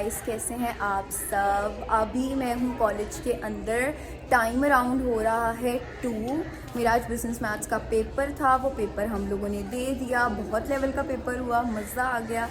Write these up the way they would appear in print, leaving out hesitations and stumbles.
Guys, कैसे हैं आप सब। अभी मैं हूँ कॉलेज के अंदर। टाइम अराउंड हो रहा है 2। मेरा आज बिजनेस मैथ्स का पेपर था, वो पेपर हम लोगों ने दे दिया। बहुत लेवल का पेपर हुआ, मज़ा आ गया।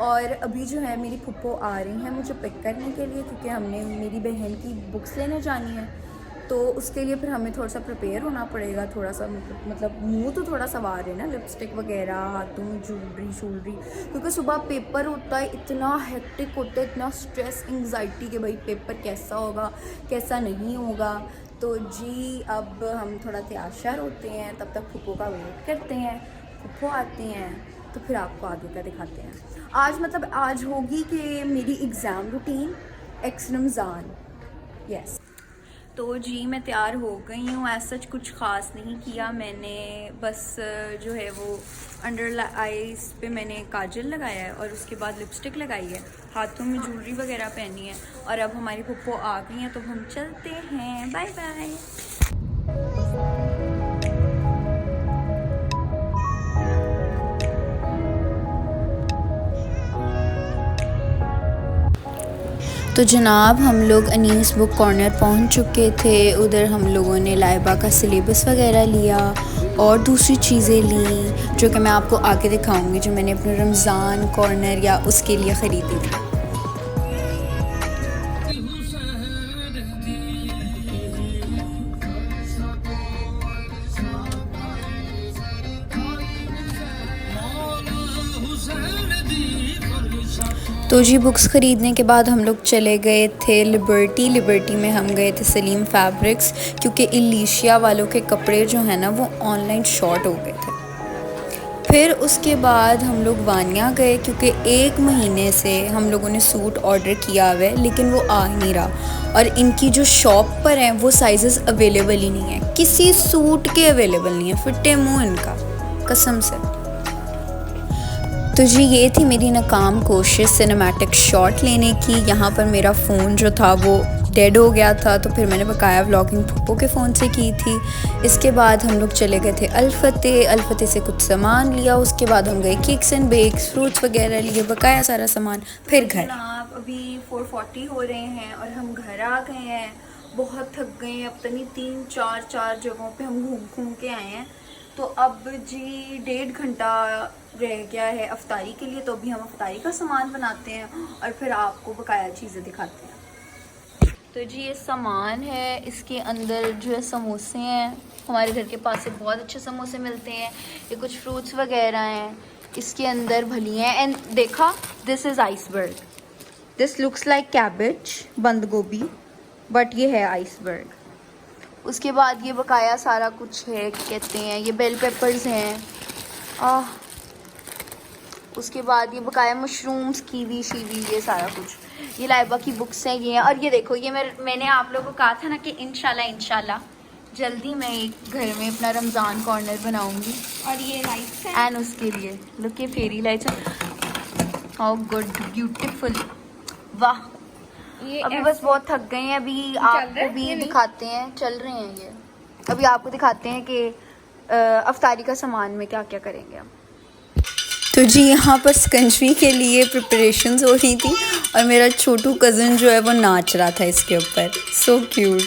और अभी जो है मेरी फुप्पो आ रही हैं मुझे पिक करने के लिए, क्योंकि हमने मेरी बहन की बुक्स लेने जानी है। तो उसके लिए फिर हमें थोड़ा सा प्रिपेयर होना पड़ेगा, थोड़ा सा मतलब मुंह तो थोड़ा सवार है ना, लिपस्टिक वगैरह, हाथों में ज्वेलरी, क्योंकि सुबह पेपर होता है, इतना हेक्टिक होता है, इतना स्ट्रेस एंग्जाइटी कि भाई पेपर कैसा होगा कैसा नहीं होगा। तो जी अब हम थोड़ा तैयार श्यार होते हैं, तब तक फुप्पो का वेट करते हैं। फुप्पो आती हैं तो फिर आपको आगे का दिखाते हैं। आज होगी कि मेरी exam routine x Ramzan. Yes, तो जी मैं तैयार हो गई हूँ। ऐसा कुछ ख़ास नहीं किया मैंने, बस जो है वो अंडर आईज पे मैंने काजल लगाया है और उसके बाद लिपस्टिक लगाई है, हाथों में ज्वेलरी वगैरह पहनी है। और अब हमारी फुप्पो आ गई हैं तो हम चलते हैं। Bye bye. तो जनाब हम लोग अनीस बुक कॉर्नर पहुंच चुके थे। उधर हम लोगों ने लाइबा का सिलेबस वगैरह लिया और दूसरी चीज़ें ली, जो कि मैं आपको आगे दिखाऊंगी, जो मैंने अपने रमज़ान कॉर्नर या उसके लिए ख़रीदी थी। तो जी बुक्स ख़रीदने के बाद हम लोग चले गए थे लिबर्टी में हम गए थे सलीम फैब्रिक्स, क्योंकि इलीशिया वालों के कपड़े जो हैं ना वो ऑनलाइन शॉर्ट हो गए थे। फिर उसके बाद हम लोग वानिया गए, क्योंकि 1 महीने से हम लोगों ने सूट ऑर्डर किया हुआ है लेकिन वो आ ही नहीं रहा। और इनकी जो शॉप पर हैं वो साइज़ अवेलेबल ही नहीं है, किसी सूट के अवेलेबल नहीं है, फिटे मुँह इनका कसम से। तो जी ये थी मेरी नाकाम कोशिश सिनेमैटिक शॉट लेने की। यहाँ पर मेरा फ़ोन जो था वो डेड हो गया था, तो फिर मैंने बकाया व्लॉगिंग फुप्पो के फ़ोन से की थी। इसके बाद हम लोग चले गए थे अल्फते से कुछ सामान लिया। उसके बाद हम गए केक्स एंड बेक्स, फ्रूट्स वगैरह लिए, बकाया सारा सामान, फिर घर। आप अभी 4:40 हो रहे हैं और हम घर आ गए हैं। बहुत थक गए हैं, अब तक नहीं 3-4 जगहों पे हम घूम के आए हैं। तो अब जी 1.5 घंटा रह गया है अफ्तारी के लिए, तो अभी हम अफ्तारी का सामान बनाते हैं और फिर आपको बकाया चीज़ें दिखाते हैं। तो जी ये सामान है, इसके अंदर जो है समोसे हैं, हमारे घर के पास से बहुत अच्छे समोसे मिलते हैं। ये कुछ फ्रूट्स वगैरह हैं, इसके अंदर भलियाँ हैं। एंड देखा, this is iceberg, this looks like cabbage, बंद गोभी, बट ये है आइसबर्ग। उसके बाद ये बकाया सारा कुछ है, कहते हैं ये बेल पेपर्स हैं। उसके बाद ये बकाया मशरूम्स, कीवी शीवी, ये सारा कुछ। ये लाइबा की बुक्स हैं ये हैं। और ये देखो, ये मैंने आप लोगों को कहा था ना कि इंशाल्लाह जल्दी मैं एक घर में अपना रमज़ान कॉर्नर बनाऊंगी। और ये लाइट्स हैं एंड उसके लिए लुक, ये फेरी लाइट्स हैं। हाउ गुड, ब्यूटीफुल, वाह। अभी बस बहुत थक गए हैं, अभी आपको भी दिखाते हैं, चल रहे हैं ये, अभी आपको दिखाते हैं कि अफ्तारी का सामान में क्या क्या करेंगे हम। तो जी यहाँ पर स्कंजवी के लिए प्रिपरेशंस हो रही थी और मेरा छोटू कज़न जो है वो नाच रहा था इसके ऊपर, सो क्यूट।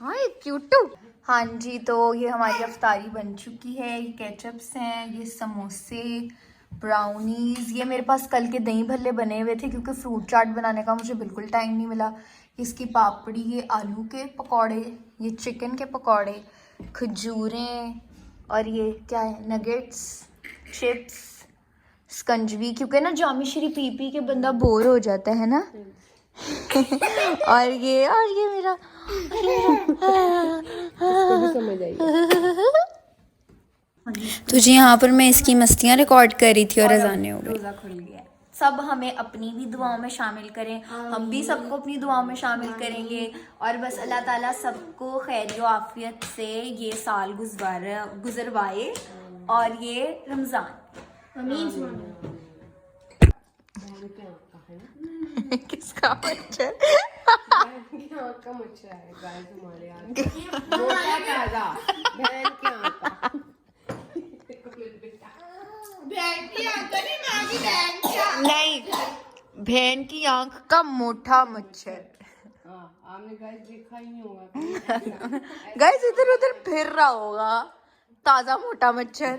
हाय क्यूटू। हाँ जी, तो ये हमारी अफ्तारी बन चुकी है। ये केचप्स हैं, ये समोसे, ब्राउनीज़, ये मेरे पास कल के दही भल्ले बने हुए थे क्योंकि फ्रूट चाट बनाने का मुझे बिल्कुल टाइम नहीं मिला। इसकी पापड़ी, ये आलू के पकौड़े, ये चिकन के पकौड़े, खजूरें, और ये क्या है, नगेट्स, चिप्स, स्कंजवी, क्योंकि ना जामी शरी पी पी के बंदा बोर हो जाता है ना। और ये मेरा समझ आई। तो जी यहाँ पर मैं इसकी मस्तियाँ रिकॉर्ड कर रही थी और अज़ानें हो गई। रोज़ा खुल गया। सब हमें अपनी भी दुआओं में शामिल करें, हम भी सबको अपनी दुआओं में शामिल करेंगे। और बस अल्लाह ताला सबको खैर आफियत से ये साल गुजरवाए और ये रमज़ान। किसका मच्छर? का मच्छर है गाइस हमारे यहाँ। मोटा ताजा बहन के यहाँ का। बहन की आंख का मोटा मच्छर। आपने गाइस देखा ही नहीं होगा। गाइस इधर उधर फिर रहा होगा ताज़ा मोटा मच्छर।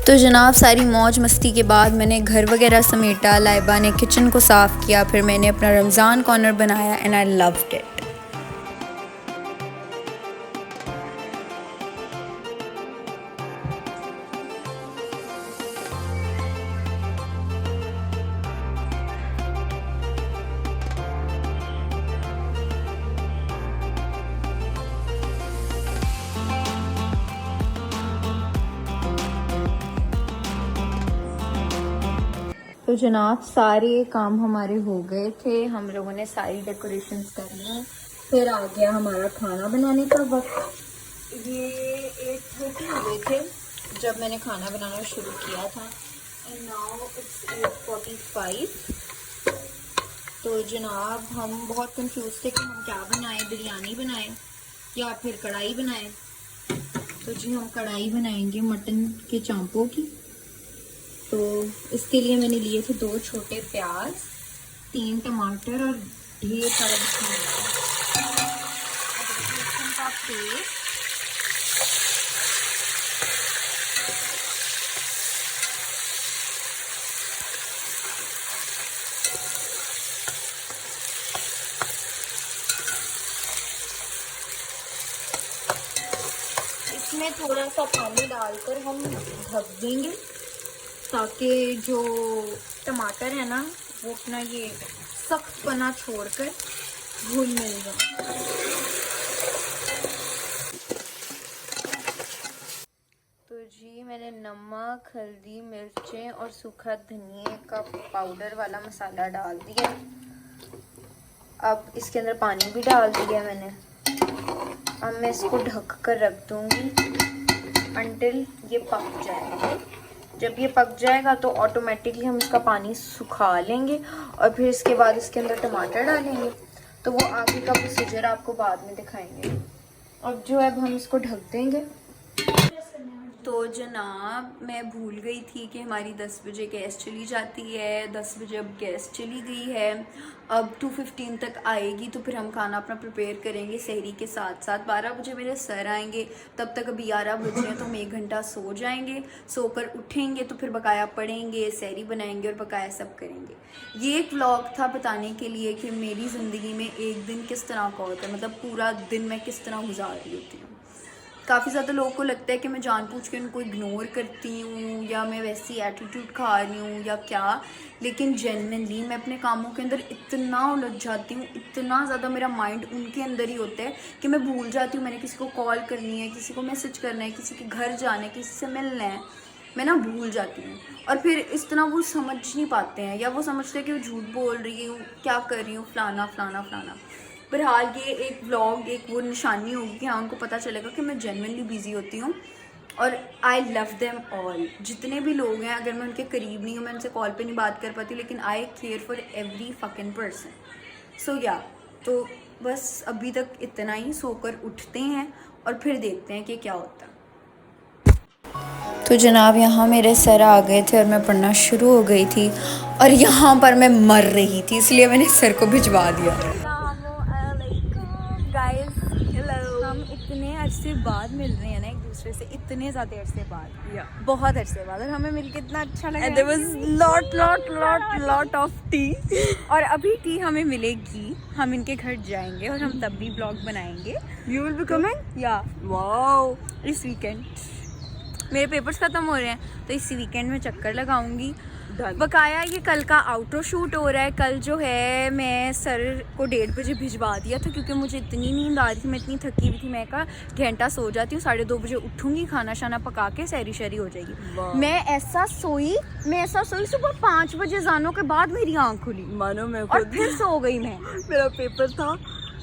तो जनाब सारी मौज मस्ती के बाद मैंने घर वगैरह समेटा, लाइबा ने किचन को साफ़ किया, फिर मैंने अपना रमज़ान कॉर्नर बनाया एंड आई लव्ड इट। तो जनाब सारे काम हमारे हो गए थे, हम लोगों ने सारी डेकोरेशंस कर ली। फिर आ गया हमारा खाना बनाने का वक्त। ये 8:30 हो गए थे जब मैंने खाना बनाना शुरू किया था एंड नाउ इट्स 8:45। तो जनाब हम बहुत कंफ्यूज थे कि हम क्या बनाएं, बिरयानी बनाएं या फिर कढ़ाई बनाएं। तो जी हम कढ़ाई बनाएंगे मटन के चांपों की। तो इसके लिए मैंने लिए थे 2 छोटे प्याज, 3 टमाटर और ढेर सारा मसाला का पेस्ट। इसमें थोड़ा सा पानी डालकर हम ढक देंगे ताकि जो टमाटर है ना वो अपना ये सख्त पना छोड़कर घुल मिल जाए। तो जी मैंने नमक, हल्दी, मिर्चें और सूखा धनिया का पाउडर वाला मसाला डाल दिया। अब इसके अंदर पानी भी डाल दिया मैंने। अब मैं इसको ढक कर रख दूंगी अंटिल ये पक जाए। जब ये पक जाएगा तो ऑटोमेटिकली हम इसका पानी सुखा लेंगे और फिर इसके बाद इसके अंदर टमाटर डालेंगे। तो वो आगे का प्रोसीजर आपको बाद में दिखाएंगे। अब जो है अब हम इसको ढक देंगे। तो जनाब मैं भूल गई थी कि हमारी 10 बजे गैस चली जाती है। 10 बजे अब गैस चली गई है, अब 2:15 तक आएगी। तो फिर हम खाना अपना प्रिपेयर करेंगे सहरी के साथ साथ। 12 बजे मेरे सर आएंगे, तब तक अभी 11 बजे हैं तो हम 1 घंटा सो जाएंगे। सोकर उठेंगे तो फिर बकाया पढ़ेंगे, सहरी बनाएंगे और बकाया सब करेंगे। ये एक व्लॉग था बताने के लिए कि मेरी ज़िंदगी में एक दिन किस तरह का होता है, मतलब पूरा दिन मैं किस तरह गुजार रही होती हूँ। काफ़ी ज़्यादा लोगों को लगता है कि मैं जानबूझ के उनको इग्नोर करती हूँ या मैं वैसी एटीट्यूड खा रही हूँ या क्या, लेकिन जेन्युइनली मैं अपने कामों के अंदर इतना उलझ जाती हूँ, इतना ज़्यादा मेरा माइंड उनके अंदर ही होता है कि मैं भूल जाती हूँ मैंने किसी को कॉल करनी है, किसी को मैसेज करना है, किसी के घर जाना है, किसी से मिलना है। मैं ना भूल जाती हूँ और फिर इस तरह वो समझ नहीं पाते हैं या वो समझते हैं कि वो झूठ बोल रही हूँ, क्या कर रही हूँ, फलाना फलाना फलाना। बहरहाल ये एक व्लॉग एक वो निशानी होगी कि हाँ उनको पता चलेगा कि मैं जेन्युइनली बिजी होती हूँ और आई लव देम ऑल। जितने भी लोग हैं, अगर मैं उनके करीब नहीं हूँ, मैं उनसे कॉल पे नहीं बात कर पाती, लेकिन I care for every fucking person. So या तो बस अभी तक इतना ही। सोकर उठते हैं और फिर देखते हैं कि क्या होता है। तो जनाब यहाँ मेरे सर आ गए थे और मैं पढ़ना शुरू हो गई थी और यहाँ पर मैं मर रही थी, इसलिए मैंने सर को भिजवा दिया। गाइस हम इतने अरसे बाद मिल रहे हैं ना एक दूसरे से, इतने ज़्यादा अरसे बाद, बहुत अरसे बाद, और हमें मिलके इतना अच्छा लगा। There was lot of tea और अभी टी हमें मिलेगी, हम इनके घर जाएंगे और हम तब भी ब्लॉग बनाएंगे। You will be coming? या वाओ, इस वीकेंड मेरे पेपर्स ख़त्म हो रहे हैं तो इसी वीकेंड में चक्कर लगाऊंगी। बकाया ये कल का आउटरो शूट हो रहा है। कल जो है मैं सर को 1:30 बजे भिजवा दिया था क्योंकि मुझे इतनी नींद आ रही थी, मैं इतनी थकी हुई थी। मैं कहा घंटा सो जाती हूँ, 2:30 बजे उठूँगी, खाना शाना पका के सहरी शहरी हो जाएगी। मैं ऐसा सोई सुबह 5 बजे जानो के बाद मेरी आँख खुली, मानो मैं और फिर सो गई। मैं मेरा पेपर था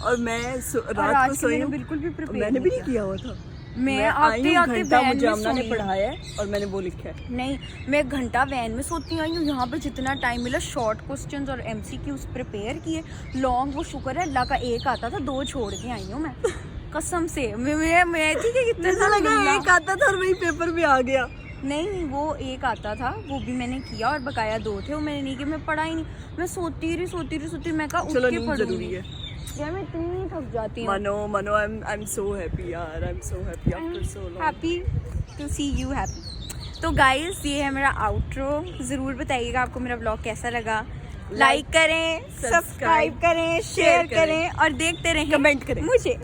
और मैं रात को सोई, बिल्कुल भी प्रिपेयर मैंने भी नहीं किया हुआ था। मैं आते आते मुझे अम्मा ने पढ़ाया है और मैंने वो लिखा है। नहीं, मैं घंटा वैन में सोती आई हूँ। यहाँ पे जितना टाइम मिला शॉर्ट क्वेश्चंस और MCQs प्रिपेयर किए। लॉन्ग वो शुक्र है अल्लाह का एक आता था, 2 छोड़ के आई हूँ मैं कसम से। मैं थी कि कितना लगा एक आता था और वही पेपर भी आ गया। नहीं वो एक आता था, वो भी मैंने किया और बकाया 2 थे, वो मैंने नहीं किया, मैं पढ़ा ही नहीं, मैं सोती रही, मैं कहा उठ चलो के नींद जरूरी पढ़ूंगी है। यार, मैं इतनी थक जाती हूँ। मनो आई एम सो हैप्पी यार, I am so happy after so long. Happy to see you happy. तो गाइस ये है मेरा आउट्रो, ज़रूर बताइएगा आपको मेरा ब्लॉग कैसा लगा। लाइक करें, सब्सक्राइब करें, शेयर करें और देखते रहें, कमेंट करें मुझे